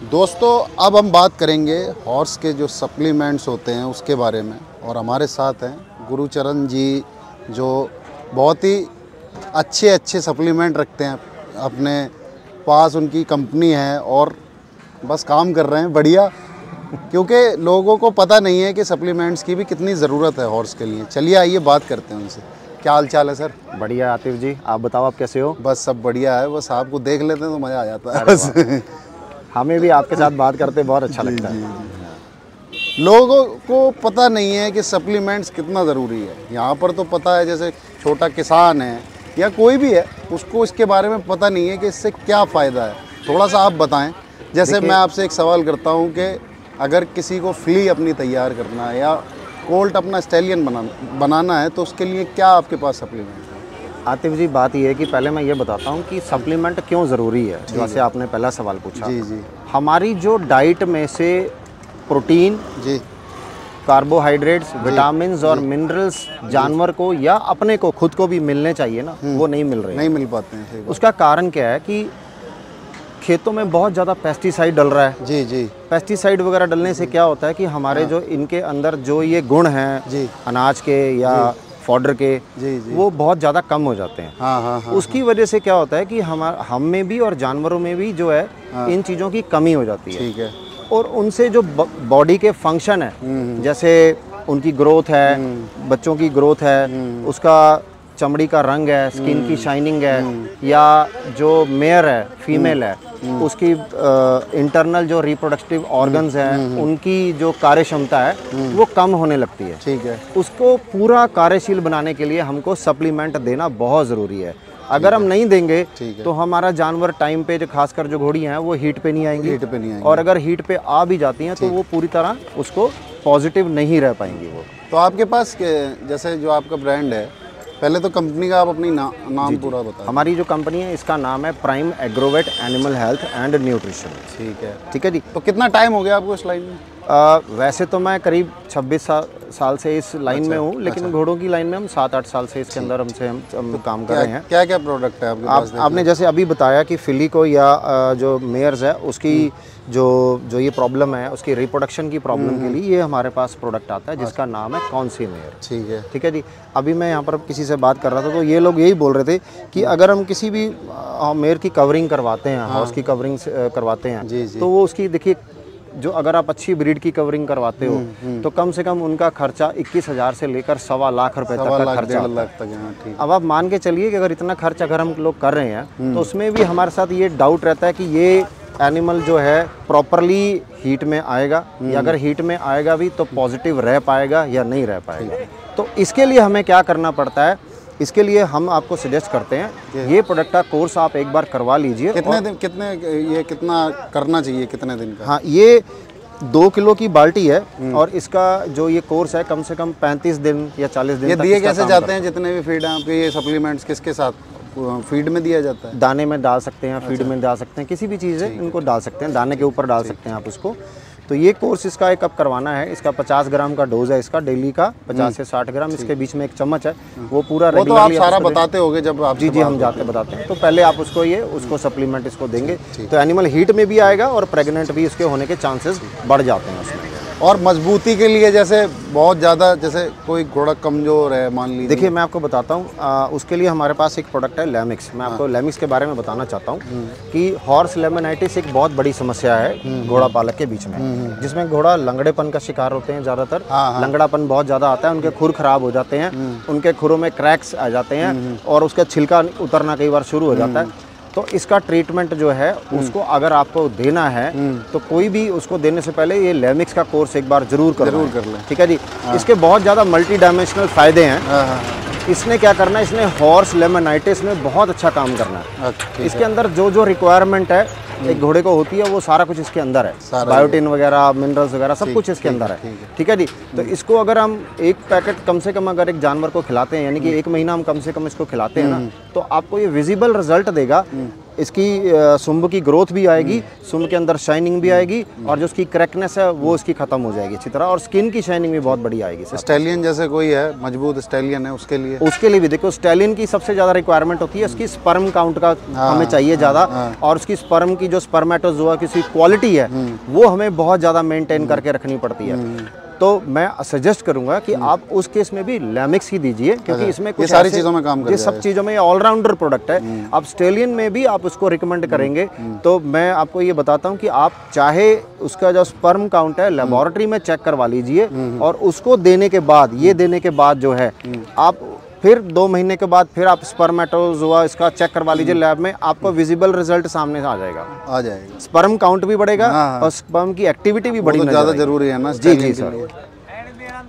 दोस्तों अब हम बात करेंगे हॉर्स के जो सप्लीमेंट्स होते हैं उसके बारे में। और हमारे साथ हैं गुरुचरण जी, जो बहुत ही अच्छे सप्लीमेंट रखते हैं अपने पास। उनकी कंपनी है और बस काम कर रहे हैं बढ़िया, क्योंकि लोगों को पता नहीं है कि सप्लीमेंट्स की भी कितनी ज़रूरत है हॉर्स के लिए। चलिए आइए बात करते हैं उनसे। क्या हाल चाल है सर? बढ़िया आतिफ जी, आप बताओ आप कैसे हो? बस सब बढ़िया है, बस आपको देख लेते हैं तो मज़ा आ जाता है बस। हमें भी आपके साथ बात करते बहुत अच्छा लगता है। लोगों को पता नहीं है कि सप्लीमेंट्स कितना ज़रूरी है। यहाँ पर तो पता है, जैसे छोटा किसान है या कोई भी है, उसको इसके बारे में पता नहीं है कि इससे क्या फ़ायदा है। थोड़ा सा आप बताएं। जैसे मैं आपसे एक सवाल करता हूँ कि अगर किसी को फ्ली अपनी तैयार करना है या कोल्ट अपना स्टैलियन बनाना है तो उसके लिए क्या आपके पास सप्लीमेंट है? आतिफ जी, बात ये है कि पहले मैं ये बताता हूँ कि सप्लीमेंट क्यों ज़रूरी है। जैसे आपने पहला सवाल पूछा, जी हमारी जो डाइट में से प्रोटीन जी, कार्बोहाइड्रेट्स, विटामिन्स और मिनरल्स जानवर को या अपने को खुद को भी मिलने चाहिए ना, वो नहीं मिल रहे, नहीं मिल पाते हैं। सही बात। उसका कारण क्या है कि खेतों में बहुत ज़्यादा पेस्टिसाइड डल रहा है। जी पेस्टिसाइड वगैरह डलने से क्या होता है कि हमारे जो इनके अंदर जो ये गुण हैं अनाज के या फॉडर के, वो बहुत ज़्यादा कम हो जाते हैं। हाँ। उसकी वजह से क्या होता है कि हम में भी और जानवरों में भी जो है इन चीज़ों की कमी हो जाती है। ठीक है। और उनसे जो बॉडी के फंक्शन है, जैसे उनकी ग्रोथ है, बच्चों की ग्रोथ है, उसका चमड़ी का रंग है, स्किन की शाइनिंग है, या जो मेयर है, फीमेल है, उसकी इंटरनल जो रिप्रोडक्टिव ऑर्गन्स हैं, उनकी जो कार्य क्षमता है वो कम होने लगती है। ठीक है। उसको पूरा कार्यशील बनाने के लिए हमको सप्लीमेंट देना बहुत ज़रूरी है। अगर हम नहीं देंगे तो हमारा जानवर टाइम पे, जो खासकर जो घोड़ियाँ हैं, वो हीट पे नहीं आएंगी। और अगर हीट पे आ भी जाती हैं तो वो पूरी तरह उसको पॉजिटिव नहीं रह पाएंगी वो। तो आपके पास जैसे जो आपका ब्रांड है, पहले तो कंपनी का आप अपनी नाम पूरा बताएं। हमारी जो कंपनी है, इसका नाम है prime Agrovet animal health and nutrition. ठीक है जी। तो कितना टाइम हो गया आपको इस लाइन में? वैसे तो मैं करीब 26 साल से इस लाइन में हूँ, लेकिन घोड़ों की लाइन में हम 7-8 साल से इसके अंदर हम काम कर रहे हैं। क्या क्या प्रोडक्ट है आपके पास? आपने जैसे अभी बताया कि फिली को या जो मेयर्स है उसकी जो ये प्रॉब्लम है, उसकी रिप्रोडक्शन की प्रॉब्लम के लिए ये हमारे पास प्रोडक्ट आता है जिसका नाम है कौनसी मेयर। ठीक है जी। अभी मैं यहाँ पर किसी से बात कर रहा था तो ये लोग यही बोल रहे थे कि अगर हम किसी भी मेयर की कवरिंग करवाते हैं, हाउस की कवरिंग करवाते हैं, तो वो उसकी देखिए, जो अगर आप अच्छी ब्रीड की कवरिंग करवाते हो तो कम से कम उनका खर्चा 21,000 से लेकर 1.25 लाख रुपए तक का खर्चा होता है। अब आप मान के चलिए कि अगर इतना खर्च अगर हम लोग कर रहे हैं तो उसमें भी हमारे साथ ये डाउट रहता है कि ये एनिमल जो है प्रॉपरली हीट में आएगा, या अगर हीट में आएगा भी तो पॉजिटिव रह पाएगा या नहीं रह पाएगा। तो इसके लिए हमें क्या करना पड़ता है, इसके लिए हम आपको सजेस्ट करते हैं ये प्रोडक्ट का कोर्स आप एक बार करवा लीजिए। कितना करना चाहिए, कितने दिन का? हाँ, ये 2 किलो की बाल्टी है और इसका जो ये कोर्स है कम से कम 35 दिन या 40 दिन। ये दिए कैसे जाते हैं? जितने भी फीड हैं आपके, ये सप्लीमेंट्स किसके साथ फीड में दिया जाता है? दाने में डाल सकते हैं, फीड में डाल सकते हैं, किसी भी चीज़ है इनको डाल सकते हैं, दाने के ऊपर डाल सकते हैं आप उसको। तो ये कोर्स इसका एक कप करवाना है। इसका 50 ग्राम का डोज है इसका डेली का, 50 से 60 ग्राम। इसके बीच में एक चम्मच है, वो पूरा रेगुलरली। तो आप सारा बताते होगे जब आप? जी हम जाते बताते हैं। तो पहले आप उसको सप्लीमेंट इसको देंगे तो एनिमल हीट में भी आएगा और प्रेग्नेंट भी इसके होने के चांसेस बढ़ जाते हैं उसमें। और मजबूती के लिए, जैसे बहुत ज़्यादा, जैसे कोई घोड़ा कमज़ोर है मान लीजिए। देखिए मैं आपको बताता हूँ, उसके लिए हमारे पास एक प्रोडक्ट है लेमिक्स। मैं आपको लेमिक्स के बारे में बताना चाहता हूँ कि हॉर्स लेमनाइटिस एक बहुत बड़ी समस्या है घोड़ा पालक के बीच में, जिसमें घोड़ा लंगड़ेपन का शिकार होते हैं ज़्यादातर। लंगड़ापन बहुत ज़्यादा आता है, उनके खुर खराब हो जाते हैं, उनके खुरों में क्रैक्स आ जाते हैं और उसका छिलका उतरना कई बार शुरू हो जाता है। तो इसका ट्रीटमेंट जो है उसको अगर आपको देना है तो कोई भी उसको देने से पहले ये लेमिक्स का कोर्स एक बार जरूर कर लें। ठीक है जी। इसके बहुत ज़्यादा मल्टी डायमेंशनल फ़ायदे हैं। इसने क्या करना है, इसने हॉर्स लेमनाइटिस में बहुत अच्छा काम करना है। इसके अंदर जो रिक्वायरमेंट है एक घोड़े को होती है वो सारा कुछ इसके अंदर है। बायोटिन वगैरह, मिनरल्स वगैरह सब कुछ इसके अंदर है। ठीक है जी। तो इसको अगर हम एक पैकेट कम से कम अगर एक जानवर को खिलाते हैं, यानी कि 1 महीना हम कम से कम इसको खिलाते हैं ना, तो आपको ये विजिबल रिजल्ट देगा इसकी सुंब की ग्रोथ भी आएगी, सुंब के अंदर शाइनिंग भी आएगी, और जो उसकी क्रैकनेस है वो इसकी खत्म हो जाएगी अच्छी तरह, और स्किन की शाइनिंग भी बहुत बढ़िया आएगी। स्टैलियन जैसे कोई है मजबूत स्टैलियन है, उसके लिए भी देखो, स्टैलियन की सबसे ज़्यादा रिक्वायरमेंट होती है उसकी स्पर्म काउंट का, हमें चाहिए ज़्यादा, और उसकी स्पर्म की जो स्पर्मेटोजोआ की क्वालिटी है वो हमें बहुत ज़्यादा मेंटेन करके रखनी पड़ती है। तो मैं सजेस्ट करूंगा कि आप उस केस में भी लैमिक्स ही दीजिए, क्योंकि इसमें कुछ सारी चीज़ों में काम कर, ये सब चीज़ों में ऑलराउंडर प्रोडक्ट है। आप स्टेलियन में भी आप उसको रिकमेंड करेंगे तो मैं आपको ये बताता हूँ कि आप चाहे उसका जो स्पर्म काउंट है लेबोरेटरी में चेक करवा लीजिए, और उसको देने के बाद, ये देने के बाद जो है आप फिर 2 महीने के बाद फिर आप स्पर्मेटोजोआ इसका चेक करवा लीजिए लैब में, आपको विजिबल रिजल्ट सामने आ जाएगा। स्पर्म काउंट भी बढ़ेगा और स्पर्म की एक्टिविटी भी बड़ी ज़्यादा जरूरी है ना। जी सर।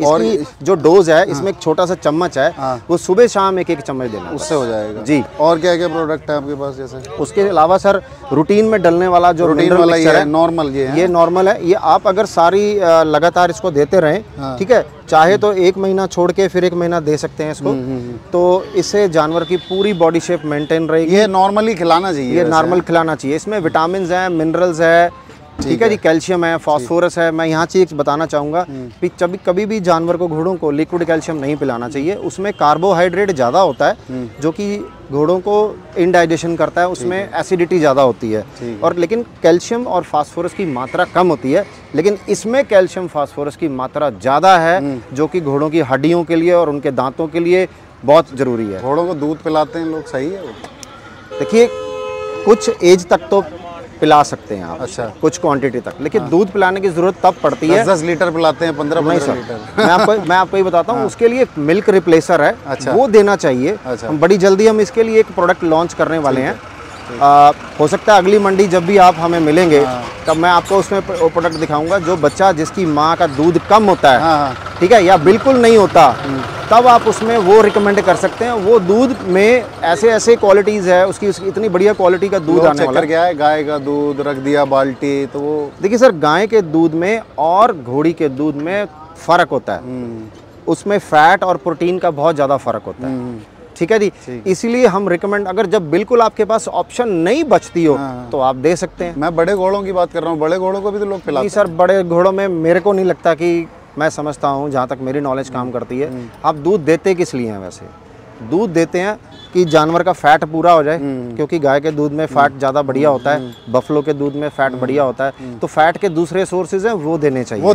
और जो डोज है इसमें एक छोटा सा चम्मच है, वो सुबह शाम एक चम्मच देना, उससे हो जाएगा जी। और क्या क्या प्रोडक्ट है आपके पास जैसे? उसके अलावा सर रूटीन में डलने वाला जो रूटीन वाला ये नॉर्मल, ये नॉर्मल है। ये आप अगर सारी लगातार इसको देते रहें, ठीक है, चाहे तो 1 महीना छोड़ के फिर 1 महीना दे सकते हैं इसको, तो इससे जानवर की पूरी बॉडी शेप मेंटेन रहेगी। ये नॉर्मली खिलाना चाहिए, ये नॉर्मल खिलाना चाहिए। इसमें विटामिन है, मिनरल्स है, ठीक है जी, कैल्शियम है, फास्फोरस है। मैं यहाँ चीज़ बताना चाहूँगा कि कभी भी जानवर को, घोड़ों को लिक्विड कैल्शियम नहीं पिलाना चाहिए। उसमें कार्बोहाइड्रेट ज़्यादा होता है जो कि घोड़ों को इनडाइजेशन करता है, उसमें एसिडिटी ज़्यादा होती है, और लेकिन कैल्शियम और फास्फोरस की मात्रा कम होती है। लेकिन इसमें कैल्शियम फास्फोरस की मात्रा ज़्यादा है जो कि घोड़ों की हड्डियों के लिए और उनके दांतों के लिए बहुत ज़रूरी है। घोड़ों को दूध पिलाते हैं लोग, सही है? देखिए, कुछ एज तक तो पिला सकते हैं आप, अच्छा, कुछ क्वांटिटी तक, लेकिन दूध पिलाने की जरूरत तब पड़ती है। 10 लीटर पिलाते हैं, 15 लीटर। मैं आपको ये बताता हूँ, उसके लिए मिल्क रिप्लेसर है, अच्छा, वो देना चाहिए। अच्छा, हम बड़ी जल्दी हम इसके लिए एक प्रोडक्ट लॉन्च करने वाले हैं। हो सकता है अगली मंडी जब भी आप हमें मिलेंगे तब मैं आपको उसमें प्रोडक्ट दिखाऊंगा, जो बच्चा जिसकी माँ का दूध कम होता है, ठीक है, या बिल्कुल नहीं होता, तब आप उसमें वो रिकमेंड कर सकते हैं। वो दूध में ऐसे ऐसे क्वालिटीज़ है, उसकी इतनी बढ़िया क्वालिटी का दूध आने वाला है। गाय का दूध रख दिया बाल्टी, तो वो देखिए सर, गाय के दूध में और घोड़ी के दूध में फ़र्क होता है। उसमें फैट और प्रोटीन का बहुत ज़्यादा फ़र्क होता है, ठीक है जी। इसीलिए हम रिकमेंड, अगर जब बिल्कुल आपके पास ऑप्शन नहीं बचती हो तो आप दे सकते हैं। मैं बड़े घोड़ों की बात कर रहा हूँ, बड़े घोड़ों को भी तो लोग पिलाते हैं। नहीं सर, बड़े घोड़ों में मेरे को नहीं लगता कि, मैं समझता हूँ जहाँ तक मेरी नॉलेज काम करती है, आप दूध देते किस लिए हैं? वैसे दूध देते हैं कि जानवर का फैट पूरा हो जाए, क्योंकि गाय के दूध में फैट ज़्यादा बढ़िया होता है, बफलो के दूध में फैट बढ़िया होता है, तो फैट के दूसरे सोर्सेज हैं वो देने चाहिए,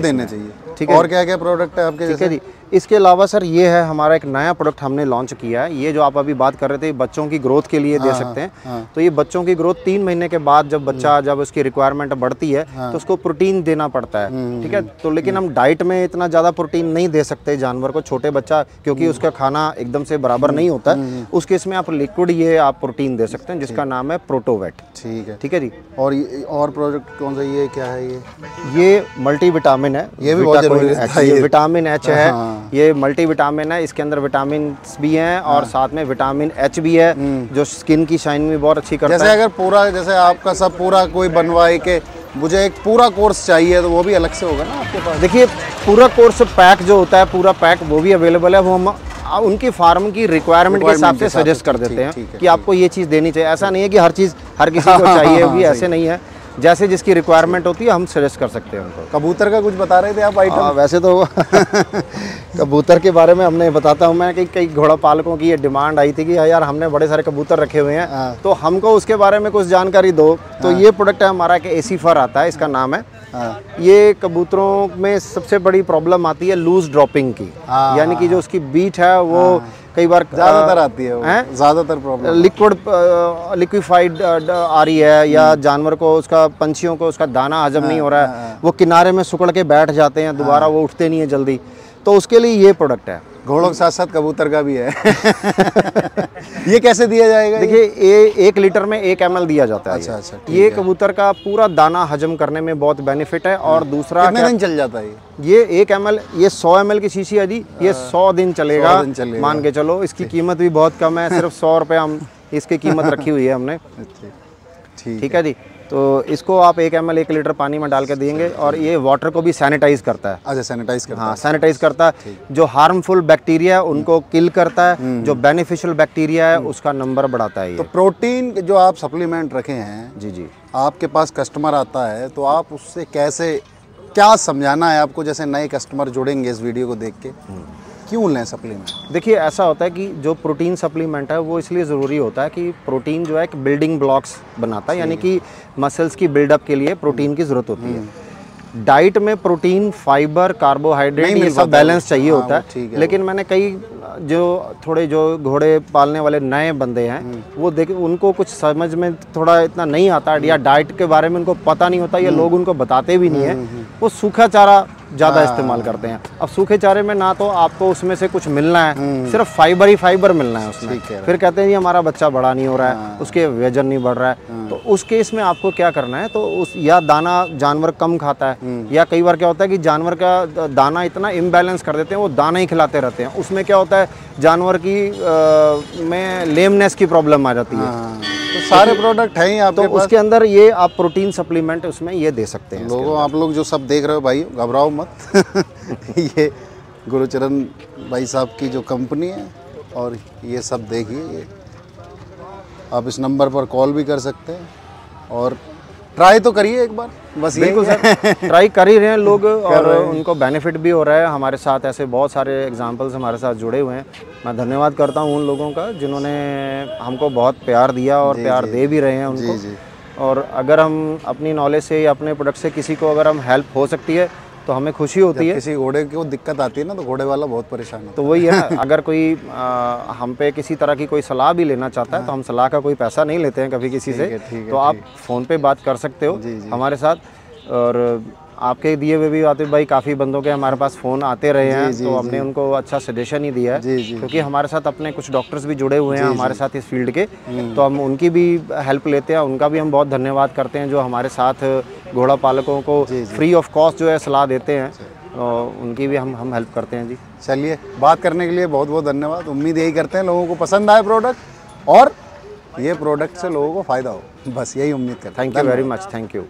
ठीक है। और क्या क्या प्रोडक्ट है आपके? ठीक है जी। इसके अलावा सर ये है हमारा एक नया प्रोडक्ट हमने लॉन्च किया है। ये जो आप अभी बात कर रहे थे, बच्चों की ग्रोथ के लिए दे सकते हैं। तो ये बच्चों की ग्रोथ 3 महीने के बाद जब उसकी रिक्वायरमेंट बढ़ती है तो उसको प्रोटीन देना पड़ता है, ठीक है। तो लेकिन हम डाइट में इतना ज़्यादा प्रोटीन नहीं दे सकते जानवर को, छोटे बच्चा, क्योंकि उसका खाना एकदम से बराबर नहीं होता है। उस केस में आप लिक्विड ये आप प्रोटीन दे सकते हैं, जिसका नाम है प्रोटोवेट। ठीक है जी। और प्रोडक्ट कौन सा, ये क्या है? ये मल्टीविटामिन है, ये भी बहुत जरूरी है। विटामिन एच है, ये मल्टीविटामिन है। इसके अंदर विटामिन भी हैं और साथ में विटामिन एच भी है, जो स्किन की शाइनिंग भी बहुत अच्छी करता है। जैसे अगर पूरा, जैसे आपका सब पूरा कोई बनवाए कि मुझे एक पूरा कोर्स चाहिए, तो वो भी अलग से होगा ना आपके पास? देखिए, पूरा कोर्स पैक जो होता है, पूरा पैक वो भी अवेलेबल है। वो हम उनकी फार्म की रिक्वायरमेंट के हिसाब से सजेस्ट कर देते हैं कि आपको ये चीज़ देनी चाहिए। ऐसा नहीं है कि हर चीज़ हर किसी को चाहिए होगी, ऐसे नहीं है। जैसे जिसकी रिक्वायरमेंट होती है हम सजेस्ट कर सकते हैं उनको। कबूतर का कुछ बता रहे थे आप आइटम? वैसे तो कबूतर के बारे में हमने बताता हूँ मैं कि कई घोड़ा पालकों की ये डिमांड आई थी कि यार हमने बड़े सारे कबूतर रखे हुए हैं, तो हमको उसके बारे में कुछ जानकारी दो। तो ये प्रोडक्ट है हमारा कि एसी फर आता है, इसका नाम है। ये कबूतरों में सबसे बड़ी प्रॉब्लम आती है लूज ड्रॉपिंग की, यानी कि जो उसकी बीट है वो कई बार ज़्यादातर आती है, ज़्यादातर प्रॉब्लम लिक्विफाइड आ रही है, या जानवर को, उसका पंछियों को उसका दाना हजम नहीं हो रहा है, वो किनारे में सुकड़ के बैठ जाते हैं, दोबारा वो उठते नहीं है जल्दी। तो उसके लिए ये प्रोडक्ट है। घोड़ों के साथ साथ कबूतर का भी है। ये कैसे दिया जाएगा? देखिए, 1 लीटर में 1 ml दिया जाता है। अच्छा, ये कबूतर का पूरा दाना हजम करने में बहुत बेनिफिट है। और दूसरा, कितने दिन चल जाता है ये 1 ml? ये 100 ml की शीशी है जी, ये 100 दिन चलेगा, मान के चलो। इसकी कीमत भी बहुत कम है, सिर्फ 100 रुपये हम इसकी कीमत रखी हुई है हमने, ठीक है जी। तो इसको आप 1 ml 1 लीटर पानी में डाल के देंगे और ये वाटर को भी सैनिटाइज करता है। अच्छा, सैनिटाइज करता है। हाँ, सैनिटाइज करता है। जो हार्मफुल बैक्टीरिया है उनको किल करता है, जो बेनिफिशियल बैक्टीरिया है उसका नंबर बढ़ाता है ये। तो प्रोटीन जो आप सप्लीमेंट रखे हैं, जी जी, आपके पास कस्टमर आता है तो आप उससे कैसे, क्या समझाना है आपको, जैसे नए कस्टमर जुड़ेंगे इस वीडियो को देख के, क्यों लें सप्लीमेंट? देखिए ऐसा होता है कि जो प्रोटीन सप्लीमेंट है वो इसलिए ज़रूरी होता है कि प्रोटीन जो है एक बिल्डिंग ब्लॉक्स बनाता है, यानी कि मसल्स की बिल्डअप के लिए प्रोटीन की ज़रूरत होती है। डाइट में प्रोटीन, फाइबर, कार्बोहाइड्रेट ये सब बैलेंस चाहिए होता है। लेकिन मैंने कई जो थोड़े जो घोड़े पालने वाले नए बंदे हैं वो देख, उनको कुछ समझ में थोड़ा इतना नहीं आता या डाइट के बारे में उनको पता नहीं होता, या लोग उनको बताते भी नहीं है, वो सूखा चारा ज़्यादा इस्तेमाल करते हैं। अब सूखे चारे में ना तो आपको उसमें से कुछ मिलना है, सिर्फ फाइबर ही फाइबर मिलना है उसमें। फिर कहते हैं जी हमारा बच्चा बड़ा नहीं हो रहा है, उसके वजन नहीं बढ़ रहा है। तो उस केस में आपको क्या करना है, तो उस या दाना जानवर कम खाता है, या कई बार क्या होता है कि जानवर का दाना इतना इम्बैलेंस कर देते हैं, वो दाना ही खिलाते रहते हैं। उसमें क्या होता है, जानवर की में लेमनेस की प्रॉब्लम आ जाती है। तो सारे प्रोडक्ट हैं ही आपके तो पास। उसके अंदर ये आप प्रोटीन सप्लीमेंट उसमें ये दे सकते हैं। लोगों, आप लोग जो सब देख रहे हो भाई, घबराओ मत ये गुरुचरण भाई साहब की जो कंपनी है, और ये सब देखिए, ये आप इस नंबर पर कॉल भी कर सकते हैं और ट्राई तो करिए एक बार, बस। बिल्कुल सर, ट्राई कर ही रहे हैं लोग और उनको बेनिफिट भी हो रहा है। हमारे साथ ऐसे बहुत सारे एग्जांपल्स हमारे साथ जुड़े हुए हैं। मैं धन्यवाद करता हूं उन लोगों का जिन्होंने हमको बहुत प्यार दिया और प्यार दे भी रहे हैं उनको। और अगर हम अपनी नॉलेज से या अपने प्रोडक्ट से किसी को अगर हम हेल्प हो सकती है तो हमें खुशी होती है। किसी घोड़े को दिक्कत आती है ना, तो घोड़े वाला बहुत परेशान होता है। तो वही है ना, अगर कोई हम पे किसी तरह की कोई सलाह भी लेना चाहता है तो हम सलाह का कोई पैसा नहीं लेते हैं कभी किसी से। तो आप फ़ोन पे बात कर सकते हो हमारे साथ। और आपके दिए हुए भी आतिफ भाई काफ़ी बंदों के हमारे पास फ़ोन आते रहे हैं, तो हमने उनको अच्छा सजेशन ही दिया है, क्योंकि हमारे साथ अपने कुछ डॉक्टर्स भी जुड़े हुए हैं हमारे साथ इस फील्ड के, तो हम उनकी भी हेल्प लेते हैं। उनका भी हम बहुत धन्यवाद करते हैं जो हमारे साथ घोड़ा पालकों को फ्री ऑफ कॉस्ट जो है सलाह देते हैं, और उनकी भी हम हेल्प करते हैं जी। चलिए, बात करने के लिए बहुत बहुत धन्यवाद। उम्मीद यही करते हैं लोगों को पसंद आए प्रोडक्ट और ये प्रोडक्ट से लोगों को फ़ायदा हो, बस यही उम्मीद करते हैं। Thank you very much, thank you.